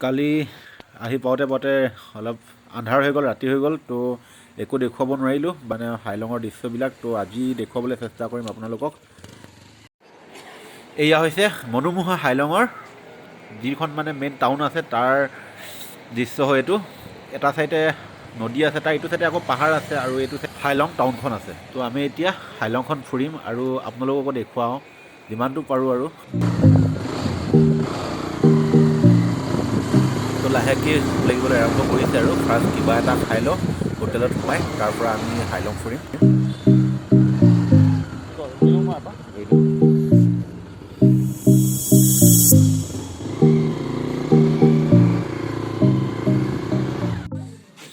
কালি আহি পাওঁতে অলপ আন্ধাৰ হৈ গ'ল, ৰাতি হৈ গ'ল, তো একো দেখুৱাব নোৱাৰিলোঁ মানে হাইলঙৰ দৃশ্যবিলাক। তো আজি দেখুৱাবলৈ চেষ্টা কৰিম আপোনালোকক। এয়া হৈছে মনোমোহা হাইলঙৰ যিখন মানে মেইন টাউন আছে তাৰ দৃশ্য হয় এইটো। এটা চাইডে নদী আছে, তাৰ এইটো চাইডে আকৌ পাহাৰ আছে, আৰু এইটো হাইলং টাউনখন আছে। তো আমি এতিয়া হাইলংখন ফুৰিম আৰু আপোনালোককো দেখুৱাওঁ যিমানটো পাৰোঁ আৰু। তো লাহেকৈ লাগিবলৈ আৰম্ভ কৰিছে আৰু ফাৰ্ষ্ট কিবা এটা খাই লওঁ হোটেলত সোমাই, তাৰ পৰা আমি হাইলং ফুৰিম।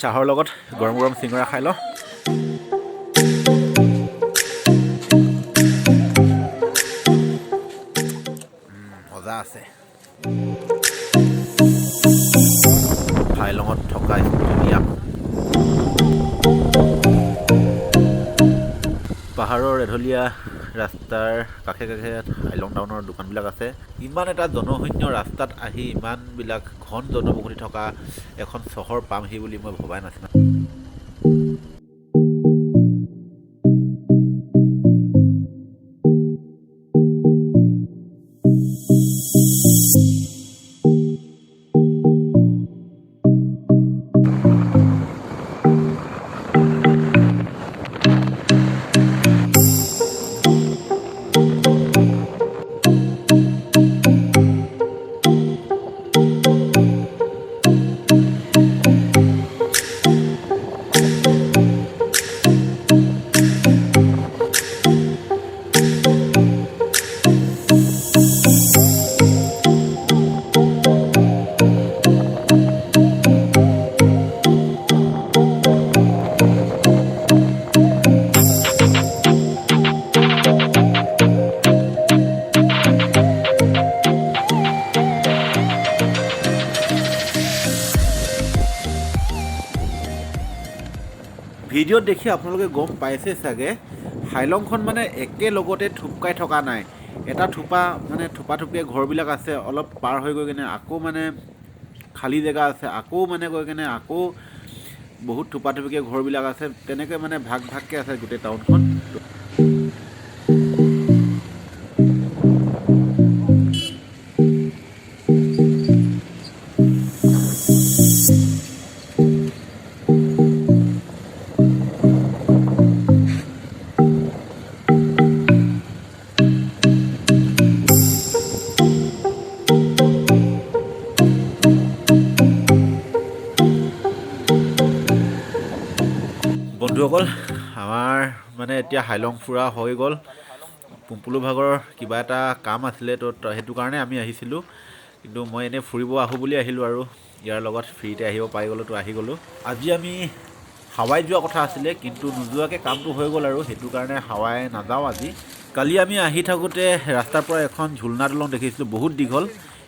চাহৰ লগত গৰম গৰম চিঙৰা খাই লওঁ। মজা আছে। হাইলঙত থকা ধুনীয়া পাহাৰৰ এঢলীয়া ৰাস্তাৰ কাষে কাষে হাইলং টাউনৰ দোকানবিলাক আছে। ইমান এটা জনশূন্য ৰাস্তাত আহি ইমানবিলাক ঘন জনবসতি থকা এখন চহৰ পামহি বুলি মই ভবাই নাছিলোঁ। ভিডিঅ'ত দেখি আপোনালোকে গম পাইছে চাগে, হাইলংখন মানে একেলগতে থোপ খাই থকা নাই। এটা থোপাথোপিয়ে ঘৰবিলাক আছে, অলপ পাৰ হৈ গৈ কিনে আকৌ মানে খালী জেগা আছে, আকৌ মানে গৈ কিনে আকৌ বহুত থোপাথোপিকে ঘৰবিলাক আছে। তেনেকৈ মানে ভাগ ভাগকৈ আছে গোটেই টাউনখন। বন্ধুসকল, আমাৰ মানে এতিয়া হাইলং ফুৰা হৈ গ'ল। পুম্পুলু ভাগৰ কিবা এটা কাম আছিলে, তো সেইটো কাৰণে আমি আহিছিলোঁ। কিন্তু মই এনেই ফুৰিব আহোঁ বুলি আহিলোঁ, আৰু ইয়াৰ লগত ফ্ৰীতে আহিব পাই গ'লোঁ, তো আহি গ'লোঁ। আজি আমি হাৱাই যোৱা কথা আছিলে, কিন্তু নোযোৱাকৈ কামটো হৈ গ'ল, আৰু সেইটো কাৰণে হাৱাই নাযাওঁ আজি। কালি আমি আহি থাকোঁতে ৰাস্তাৰ পৰা এখন ঝুলনা দলং দেখিছিলোঁ, বহুত দীঘল।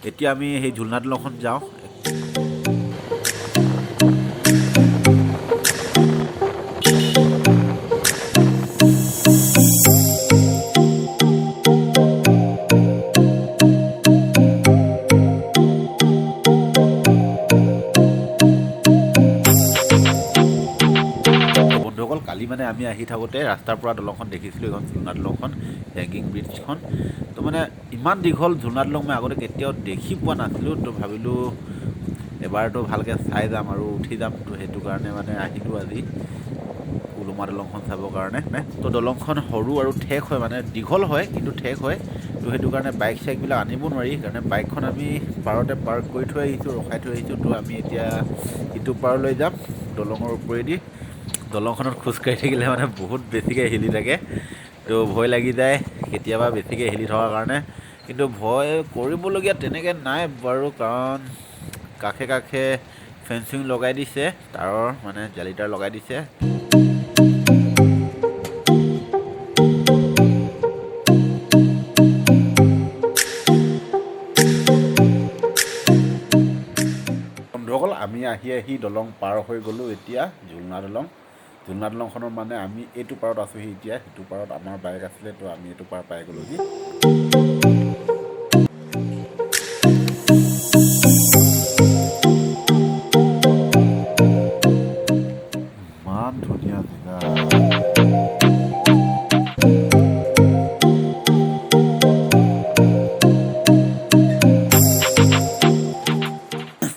এতিয়া আমি সেই ঝুলনা দলংখন যাওঁ। কালি মানে আমি আহি থাকোঁতে ৰাস্তাৰ পৰা দলংখন দেখিছিলোঁ, এইখন ঝুলনা দলংখন, হেংগিং ব্ৰিজখন। তো মানে ইমান দীঘল ঝুলনা দলং মই আগতে কেতিয়াও দেখি পোৱা নাছিলোঁ। তো ভাবিলোঁ এবাৰতো ভালকৈ চাই যাম আৰু উঠি যাম। তো সেইটো কাৰণে মানে আহিলোঁ আজি উলুমা দলংখন চাবৰ কাৰণে। তো দলংখন সৰু আৰু ঠেক হয়, মানে দীঘল হয় কিন্তু ঠেক হয়। তো সেইটো কাৰণে বাইক চাইকবিলাক আনিব নোৱাৰি, সেইকাৰণে বাইকখন আমি পাৰতে পাৰ্ক কৰি থৈ আহিছোঁ, ৰখাই থৈ আহিছোঁ। তো আমি এতিয়া ইটো পাৰলৈ যাম দলঙৰ ওপৰেদি। দলংখনত খোজকাঢ়ি থাকিলে মানে বহুত বেছিকৈ হিলি থাকে, তো ভয় লাগি যায় কেতিয়াবা বেছিকৈ হিলি থকাৰ কাৰণে। কিন্তু ভয় কৰিবলগীয়া তেনেকৈ নাই বাৰু, কাৰণ কাষে কাষে ফেঞ্চিং লগাই দিছে, তাঁৰৰ মানে জালি তাঁৰ লগাই দিছে। বন্ধুসকল, আমি আহি দলং পাৰ হৈ গ'লোঁ এতিয়া ঝুলনা দলং। ঝুলনা দলংখনৰ মানে আমি এইটো পাৰত আছোঁহি এতিয়া, সিটো পাৰত আমাৰ বাইক আছিলে, তো আমি এইটো পাৰ পাই গ'লোহি।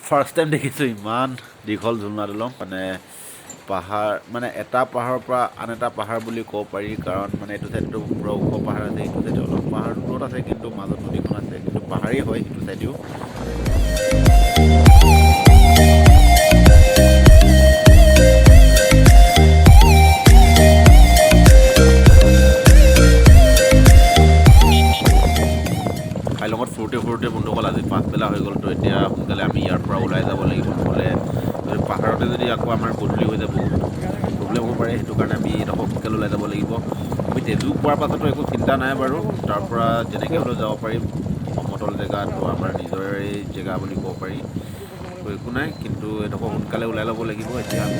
ফাৰ্ষ্ট টাইম দেখিছোঁ ইমান দীঘল ঝুলনা দলং মানে পাহাৰ মানে এটা পাহাৰৰ পৰা আন এটা পাহাৰ বুলি ক'ব পাৰি কাৰণ মানে এইটো চাইডটো পূৰা ওখ পাহাৰ আছে এইটো চাইডে অলপ পাহাৰ দূৰত আছে কিন্তু মাজত নদীখন আছে কিন্তু পাহাৰেই হয় সেইটো চাইডেও হাইলঙত ফুৰোঁতে বন্ধুসকল আজি পাছবেলা হৈ গ'ল তো এতিয়া সোনকালে আমি ইয়াৰ পৰা ওলাই যাব লাগিব নহ'লে পাহাৰতে যদি আকৌ আমাৰ গধূলি হৈ যাব প্ৰব্লেম হ'ব পাৰে সেইটো কাৰণে আমি এডোখৰ সোনকালে ওলাই যাব লাগিব আমি তেজু পোৱাৰ পাছতো একো চিন্তা নাই বাৰু তাৰ পৰা যেনেকৈ হ'লেও যাব পাৰিম সমতল জেগাটো আমাৰ নিজৰে জেগা বুলি ক'ব পাৰি তো একো নাই কিন্তু এডোখৰ সোনকালে ওলাই ল'ব লাগিব এতিয়া আমি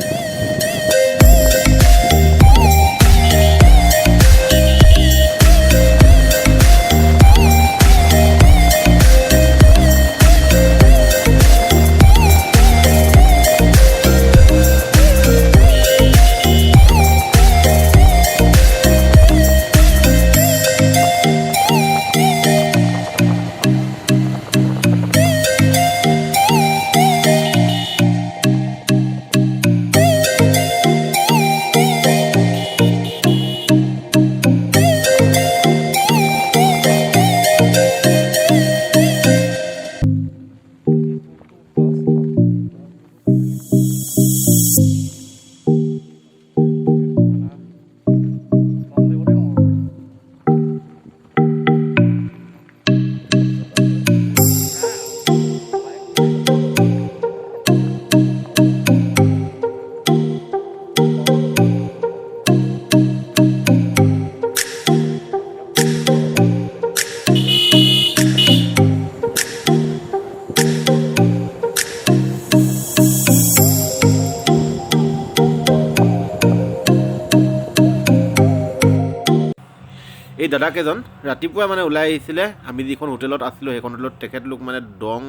এই দাদাকেইজন ৰাতিপুৱা মানে ওলাই আহিছিলে আমি যিখন হোটেলত আছিলোঁ সেইখন হোটেলত তেখেতলোক মানে দং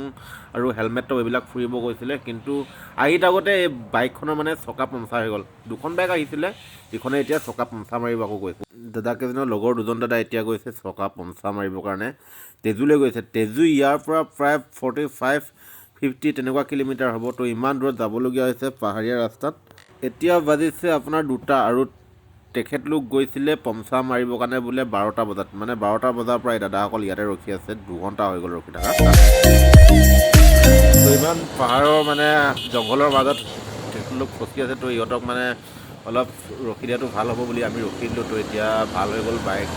আৰু হেলমেট এইবিলাক ফুৰিব গৈছিলে কিন্তু আহি থাকোঁতে এই বাইকখনৰ মানে চকা পামচাৰ হৈ গ'ল দুখন বাইক আহিছিলে ইখনে এতিয়া চকা পামচাৰ মাৰিব আকৌ গৈছে দাদাকেইজনৰ লগৰ দুজন দাদা এতিয়া গৈছে চকা পামচাৰ মাৰিবৰ কাৰণে তেজুলৈ গৈছে তেজু ইয়াৰ পৰা প্ৰায় 45-50 তেনেকুৱা কিলোমিটাৰ হ'ব তো ইমান দূৰত যাবলগীয়া হৈছে পাহাৰীয়া ৰাস্তাত এতিয়া বাজিছে আপোনাৰ 2টা আৰু তেখেতলোক গৈছিলে পামচাৰ মাৰিবৰ কাৰণে বোলে 12টা বজাত মানে 12টা বজাৰ পৰা এই দাদাসকল ইয়াতে ৰখি আছে 2 ঘণ্টা হৈ গ'ল ৰখি থকা তো ইমান পাহাৰৰ মানে জংঘলৰ মাজত তেখেতলোক ফচি আছে তো ইহঁতক মানে অলপ ৰখি দিয়াটো ভাল হ'ব বুলি আমি ৰখি দিলোঁ তো এতিয়া ভাল হৈ গ'ল বাইক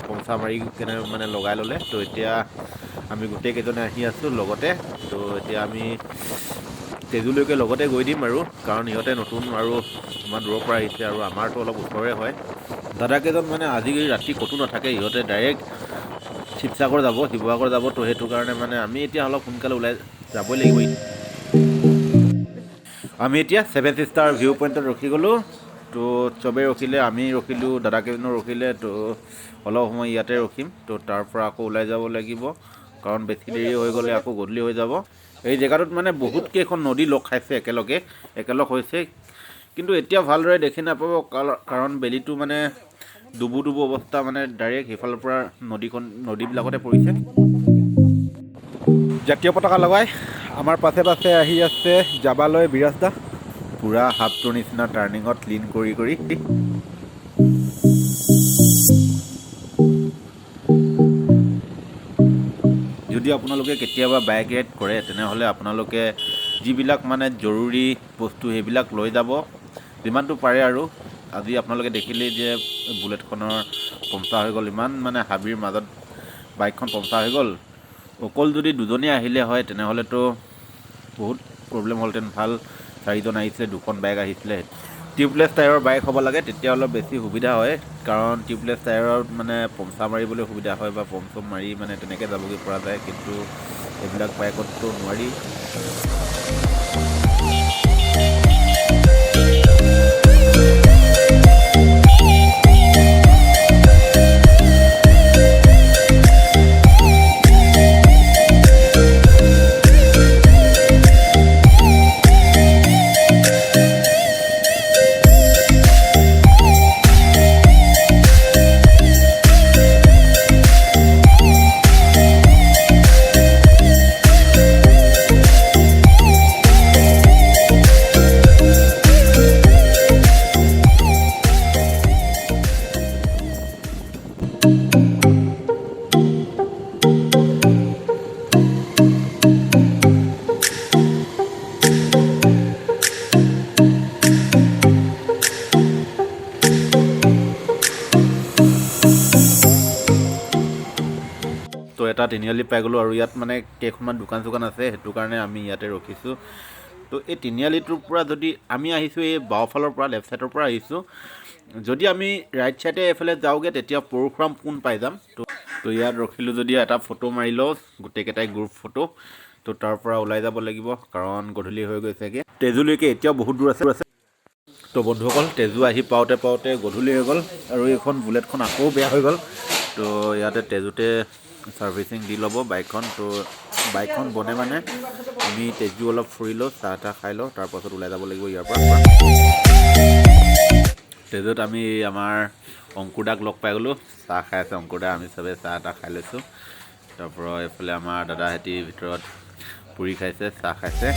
পামচাৰ মাৰি কেনে মানে লগাই ল'লে তো এতিয়া আমি গোটেইকেইজনে আহি আছোঁ লগতে তো এতিয়া আমি তেজুলৈকে লগতে গৈ দিম আৰু কাৰণ ইহঁতে নতুন আৰু ইমান দূৰৰ পৰা আহিছে আৰু আমাৰতো অলপ ওচৰৰে হয় দাদাকেইজন মানে আজি ৰাতি ক'তো নাথাকে ইহঁতে ডাইৰেক্ট শিৱসাগৰ যাব তো সেইটো কাৰণে মানে আমি এতিয়া অলপ সোনকালে ওলাই যাবই লাগিব আমি এতিয়া 7 ষ্টাৰ ভিউ পইণ্টত ৰখি গ'লোঁ তো চবেই ৰখিলে আমি ৰখিলোঁ দাদাকেইজনো ৰখিলে তো অলপ সময় ইয়াতে ৰখিম তো তাৰ পৰা আকৌ ওলাই যাব লাগিব কাৰণ বেছি দেৰি হৈ গ'লে আকৌ গধূলি হৈ যাব এই জেগাটোত মানে বহুত কেইখন নদী লগ খাইছে একেলগ হৈছে কিন্তু এতিয়া ভালদৰে দেখি নাপাব কাৰণ বেলিটো মানে ডুবু অৱস্থা মানে ডাইৰেক্ট সেইফালৰ পৰা নদীবিলাকতে পৰিছে জাতীয় পতাকা লগাই আমাৰ পাছে আহি আছে যাবালৈ বিৰাজদা পূৰা হাফটোৰ নিচিনা টাৰ্ণিঙত ক্লিন কৰি যদি আপোনালোকে কেতিয়াবা বাইক ৰাইড কৰে তেনেহ'লে আপোনালোকে যিবিলাক মানে জৰুৰী বস্তু সেইবিলাক লৈ যাব যিমানটো পাৰে আৰু আজি আপোনালোকে দেখিলেই যে বুলেটখনৰ পামচাৰ হৈ গ'ল ইমান মানে হাবিৰ মাজত বাইকখন পামচাৰ হৈ গ'ল অকল যদি দুজনেই আহিলে হয় তেনেহ'লেতো বহুত প্ৰব্লেম হ'লহেঁতেন ভাল 4জন আহিছিলে 2খন বাইক আহিছিলে টিউবলেছ টায়াৰৰ বাইক হ'ব লাগে তেতিয়া অলপ বেছি সুবিধা হয় কাৰণ টিউবলেছ টায়াৰত মানে পামচাৰ মাৰিবলৈ সুবিধা হয় বা পম মাৰি মানে তেনেকৈ যাবগৈ পৰা যায় কিন্তু এইবিলাক বাইকততো নোৱাৰি এটা তিনিআলি পাই গ'লোঁ আৰু ইয়াত মানে কেইখনমান দোকান চোকান আছে, সেইটো কাৰণে আমি ইয়াতে ৰখিছোঁ। তো এই তিনিআলিটোৰ পৰা যদি আমি আহিছোঁ এই বাওঁফালৰ পৰা, লেফ্ট ছাইডৰ পৰা আহিছোঁ, যদি আমি ৰাইট ছাইডে এইফালে যাওঁগৈ তেতিয়া পৰশুৰাম কুণ্ড পাই যাম। তো ইয়াত ৰখিলোঁ যদি এটা ফটো মাৰি লওঁ, গোটেইকেইটাই গ্ৰুপ ফটো। তো তাৰ পৰা ওলাই যাব লাগিব কাৰণ গধূলি হৈ গৈছেগৈ। তেজুলৈকে এতিয়াও বহুত দূৰ আছে। তো বন্ধুসকল, তেজু আহি পাওঁতে পাওঁতে গধূলি হৈ গ'ল আৰু এইখন বুলেটখন আকৌ বেয়া হৈ গ'ল। তো ইয়াতে তেজুতে ছাৰ্ভিচিং দি ল'ব বাইকখন। তো বাইকখন বনে মানে আমি তেজু অলপ ফুৰি লওঁ, চাহ তাহ খাই লওঁ, তাৰপাছত ওলাই যাব লাগিব ইয়াৰ পৰা। তেজুত আমি আমাৰ অংকুৰদাক লগ পাই গ'লোঁ, চাহ খাই আছে অংকুৰদা, আমি চবেই চাহ তাহ খাই লৈছোঁ। তাৰপৰা এইফালে আমাৰ দাদাহঁতি ভিতৰত পুৰি খাইছে, চাহ খাইছে।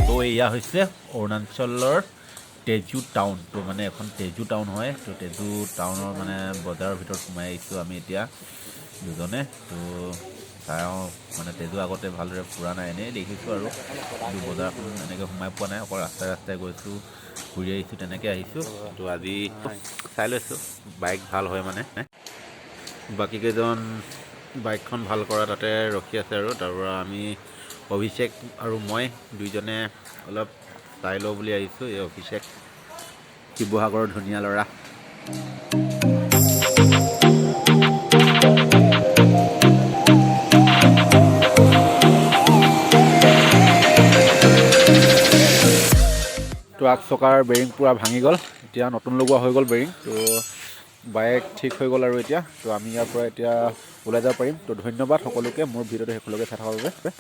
তো এয়া হৈছে অৰুণাচলৰ তেজু টাউন। তো মানে এখন তেজু টাউন হয়। তো তেজু টাউনৰ মানে বজাৰৰ ভিতৰত সোমাই আহিছোঁ আমি এতিয়া দুজনে। তো চাওঁ মানে তেজু আগতে ভালদৰে ফুৰা নাই, এনেই দেখিছোঁ আৰু কিন্তু বজাৰখন এনেকৈ সোমাই পোৱা নাই, অকল ৰাস্তাই ৰাস্তাই গৈছোঁ, ঘূৰি আহিছোঁ, তেনেকৈ আহিছোঁ। তো আজি চাই লৈছোঁ বাইক ভাল হয় মানে। বাকীকেইজন বাইকখন ভাল কৰা তাতে ৰখি আছে আৰু তাৰপৰা আমি অভিষেক আৰু মই দুইজনে অলপ চাই লওঁ বুলি আহিছোঁ। এই অভিষেক শিৱসাগৰৰ ধুনীয়া ল'ৰা। তো আগ চকাৰ বেৰিং পূৰা ভাঙি গ'ল, এতিয়া নতুন লগোৱা হৈ গ'ল বেৰিং। তো বাইক ঠিক হৈ গ'ল আৰু এতিয়া। তো আমি ইয়াৰ পৰা এতিয়া ওলাই যাব পাৰিম। তো ধন্যবাদ সকলোকে মোৰ ভিডিঅ'টো শেষলৈকে চাই থকাৰ বাবে।